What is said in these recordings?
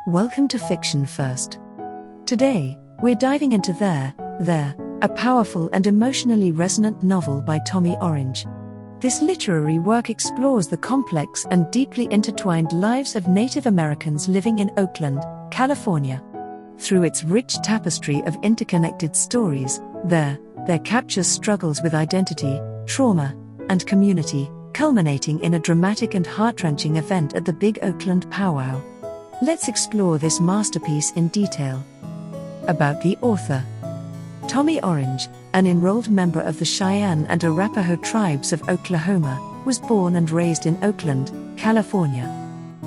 Welcome to Fiction First. Today, we're diving into There, a powerful and emotionally resonant novel by Tommy Orange. This literary work explores the complex and deeply intertwined lives of Native Americans living in Oakland, California. Through its rich tapestry of interconnected stories, There captures struggles with identity, trauma, and community, culminating in a dramatic and heart-wrenching event at the Big Oakland Powwow. Let's explore this masterpiece in detail. About the author. Tommy Orange, an enrolled member of the Cheyenne and Arapaho tribes of Oklahoma, was born and raised in Oakland, California.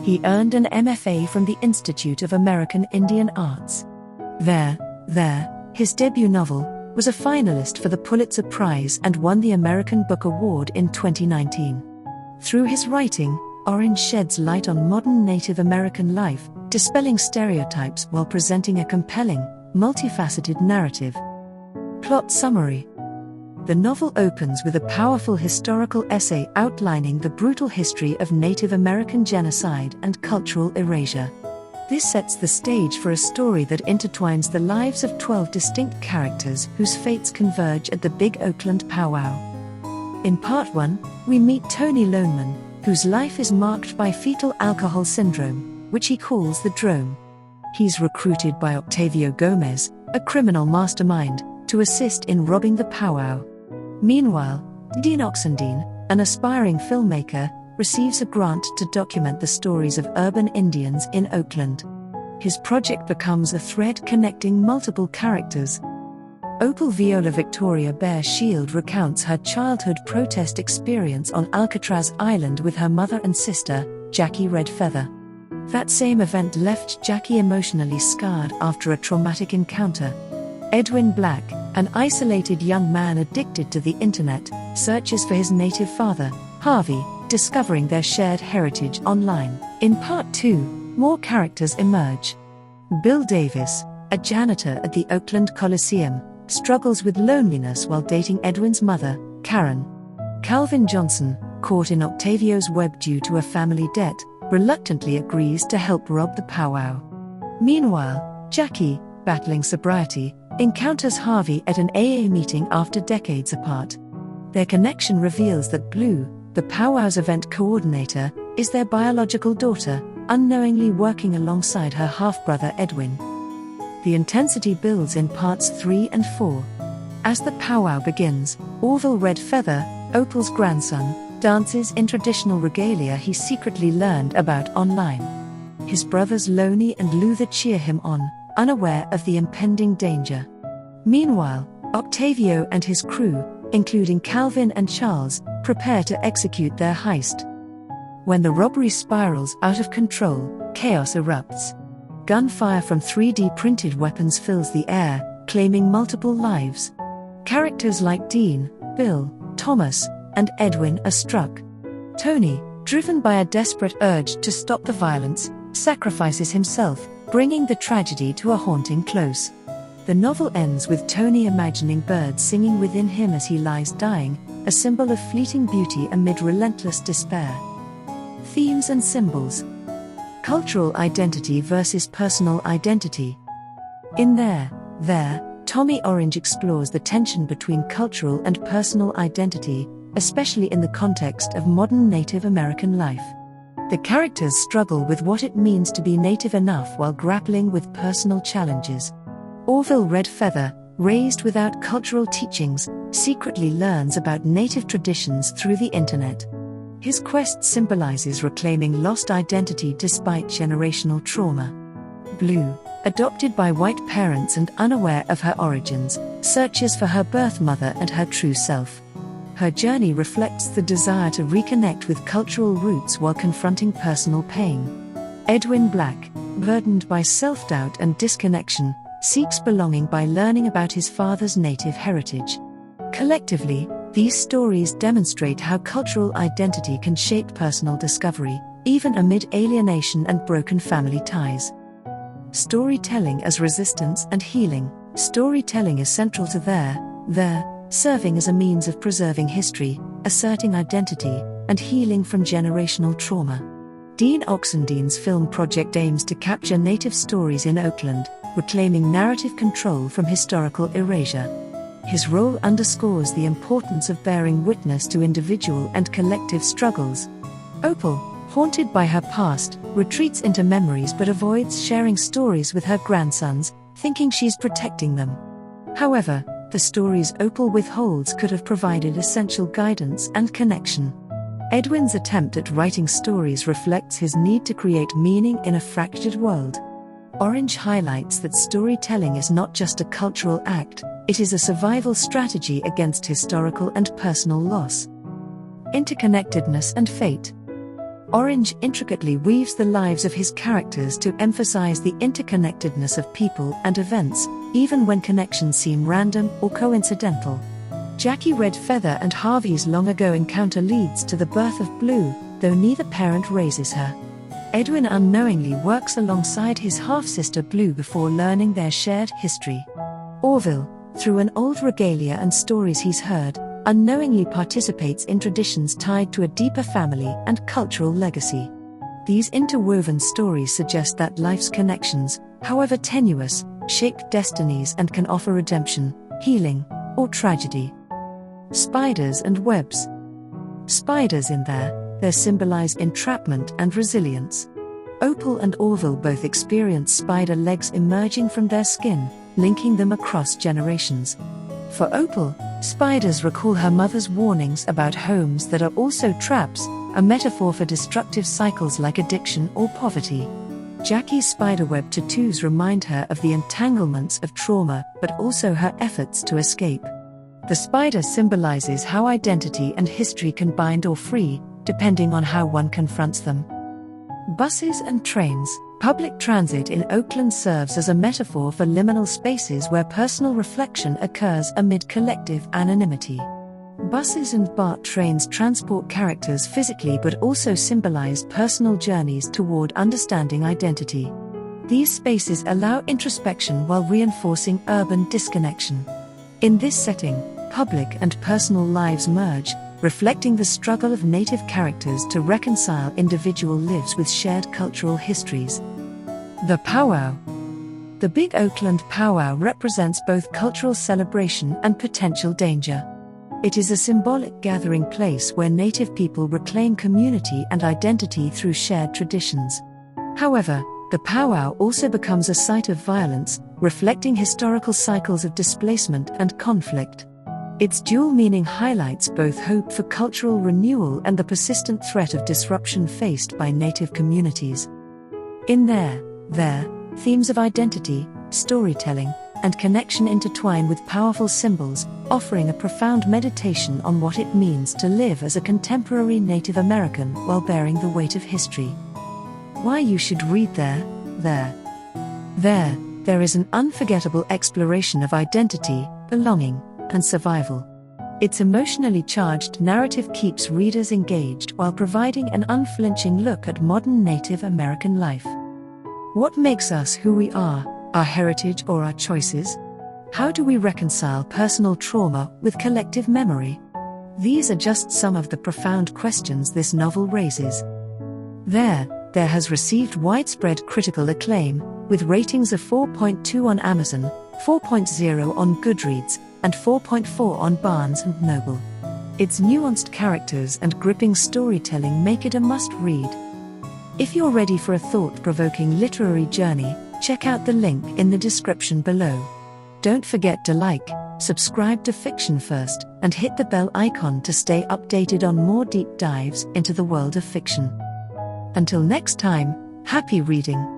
He earned an MFA from the Institute of American Indian Arts. There, his debut novel, was a finalist for the Pulitzer Prize and won the American Book Award in 2019. Through his writing, Orange sheds light on modern Native American life, dispelling stereotypes while presenting a compelling, multifaceted narrative. Plot summary. The novel opens with a powerful historical essay outlining the brutal history of Native American genocide and cultural erasure. This sets the stage for a story that intertwines the lives of 12 distinct characters whose fates converge at the Big Oakland Powwow. In Part 1, we meet Tony Loneman, whose life is marked by fetal alcohol syndrome, which he calls the drome. He's recruited by Octavio Gomez, a criminal mastermind, to assist in robbing the powwow. Meanwhile, Dean Oxendine, an aspiring filmmaker, receives a grant to document the stories of urban Indians in Oakland. His project becomes a thread connecting multiple characters. Opal Viola Victoria Bear Shield recounts her childhood protest experience on Alcatraz Island with her mother and sister, Jackie Red Feather. That same event left Jackie emotionally scarred after a traumatic encounter. Edwin Black, an isolated young man addicted to the internet, searches for his native father, Harvey, discovering their shared heritage online. In Part 2, more characters emerge. Bill Davis, a janitor at the Oakland Coliseum, struggles with loneliness while dating Edwin's mother, Karen. Calvin Johnson, caught in Octavio's web due to a family debt, reluctantly agrees to help rob the powwow. Meanwhile, Jackie, battling sobriety, encounters Harvey at an AA meeting after decades apart. Their connection reveals that Blue, the powwow's event coordinator, is their biological daughter, unknowingly working alongside her half-brother Edwin. The intensity builds in Parts 3 and 4. As the powwow begins, Orville Red Feather, Opal's grandson, dances in traditional regalia he secretly learned about online. His brothers Loney and Luther cheer him on, unaware of the impending danger. Meanwhile, Octavio and his crew, including Calvin and Charles, prepare to execute their heist. When the robbery spirals out of control, chaos erupts. Gunfire from 3D printed weapons fills the air, claiming multiple lives. Characters like Dean, Bill, Thomas, and Edwin are struck. Tony, driven by a desperate urge to stop the violence, sacrifices himself, bringing the tragedy to a haunting close. The novel ends with Tony imagining birds singing within him as he lies dying, a symbol of fleeting beauty amid relentless despair. Themes and symbols. Cultural identity versus personal identity. In There, Tommy Orange explores the tension between cultural and personal identity, especially in the context of modern Native American life. The characters struggle with what it means to be Native enough while grappling with personal challenges. Orville Red Feather, raised without cultural teachings, secretly learns about Native traditions through the internet. His quest symbolizes reclaiming lost identity despite generational trauma. Blue, adopted by white parents and unaware of her origins, searches for her birth mother and her true self. Her journey reflects the desire to reconnect with cultural roots while confronting personal pain. Edwin Black, burdened by self-doubt and disconnection, seeks belonging by learning about his father's Native heritage. Collectively, these stories demonstrate how cultural identity can shape personal discovery, even amid alienation and broken family ties. Storytelling as resistance and healing. Storytelling is central to There, serving as a means of preserving history, asserting identity, and healing from generational trauma. Dean Oxendine's film project aims to capture native stories in Oakland, reclaiming narrative control from historical erasure. His role underscores the importance of bearing witness to individual and collective struggles. Opal, haunted by her past, retreats into memories but avoids sharing stories with her grandsons, thinking she's protecting them. However, the stories Opal withholds could have provided essential guidance and connection. Edwin's attempt at writing stories reflects his need to create meaning in a fractured world. Orange highlights that storytelling is not just a cultural act, it is a survival strategy against historical and personal loss. Interconnectedness and fate. Orange intricately weaves the lives of his characters to emphasize the interconnectedness of people and events, even when connections seem random or coincidental. Jackie Red Feather and Harvey's long-ago encounter leads to the birth of Blue, though neither parent raises her. Edwin unknowingly works alongside his half-sister Blue before learning their shared history. Orville, through an old regalia and stories he's heard, unknowingly participates in traditions tied to a deeper family and cultural legacy. These interwoven stories suggest that life's connections, however tenuous, shape destinies and can offer redemption, healing, or tragedy. Spiders and webs. Spiders in there symbolize entrapment and resilience. Opal and Orville both experience spider legs emerging from their skin, linking them across generations. For Opal, spiders recall her mother's warnings about homes that are also traps, a metaphor for destructive cycles like addiction or poverty. Jackie's spiderweb tattoos remind her of the entanglements of trauma, but also her efforts to escape. The spider symbolizes how identity and history can bind or free, depending on how one confronts them. Buses and trains. Public transit in Oakland serves as a metaphor for liminal spaces where personal reflection occurs amid collective anonymity. Buses and BART trains transport characters physically but also symbolize personal journeys toward understanding identity. These spaces allow introspection while reinforcing urban disconnection. In this setting, public and personal lives merge, reflecting the struggle of native characters to reconcile individual lives with shared cultural histories. The powwow. The Big Oakland Powwow represents both cultural celebration and potential danger. It is a symbolic gathering place where native people reclaim community and identity through shared traditions. However, the powwow also becomes a site of violence, reflecting historical cycles of displacement and conflict. Its dual meaning highlights both hope for cultural renewal and the persistent threat of disruption faced by native communities. In there, themes of identity, storytelling, and connection intertwine with powerful symbols, offering a profound meditation on what it means to live as a contemporary Native American while bearing the weight of history. Why you should read There is an unforgettable exploration of identity, belonging, and survival. Its emotionally charged narrative keeps readers engaged while providing an unflinching look at modern Native American life. What makes us who we are, our heritage or our choices? How do we reconcile personal trauma with collective memory? These are just some of the profound questions this novel raises. There has received widespread critical acclaim, with ratings of 4.2 on Amazon, 4.0 on Goodreads, and 4.4 on Barnes & Noble. Its nuanced characters and gripping storytelling make it a must-read. If you're ready for a thought-provoking literary journey, check out the link in the description below. Don't forget to like, subscribe to Fiction First, and hit the bell icon to stay updated on more deep dives into the world of fiction. Until next time, happy reading!